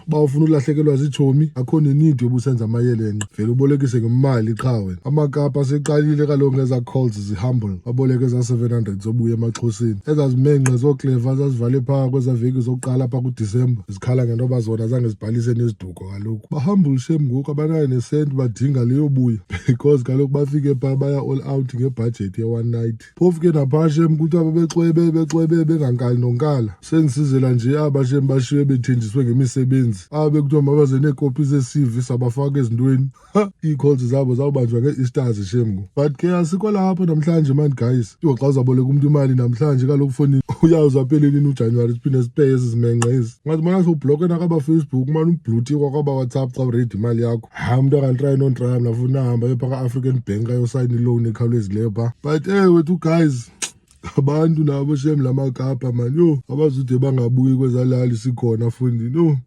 bawufuna ulahlekelwa zithomi akhona need yobusenza amayelenqe vele ubolekise ngemali qha wena. Amakapa aseqalile kaloku ngeza calls zihumble baboleke eza-700 zobuya emaxhoseni ezazimenqe zoclever zazivale phaka kwezaveki zokuqala pha kuDisemba zikhala ngento bazona zange zibhalise neziduko kaloku bahumble shem ngoku abanayo nesenti badinga leyo buya because kaloku bafike pha baya all out ngebudget ye-one night phofu ke napha shem kuthiwa becwebe bengankali nonkala sengisizela nje aba shem bashiwe bethenjiswe ngemisebenzi bekuthiwa mabaze neekopi ze-CV sabafaka ezintweni ii-calls zabo zawubanjwa nge-Easters shem ngo but ke asikho lapho namhlanje man guys xa uzaboleka umuntu imali namhlanje kaloku fonini uyawuza aphelelini uJanuary siphinde sipeye ezizimenqa ezi ngazibona sewubhlokhe nakaba-Facebook mani ubluthiwa kwaba-WhatsApp xa uredi imali yakho umuntu akantry nontry mna funa ahamba epha ka-African Bank ayosayina iloan ekhawulezileyo pha but wethu guys abantu nabo shem lamakapa mani abazude bangabuyi kwezalali sikhona fundini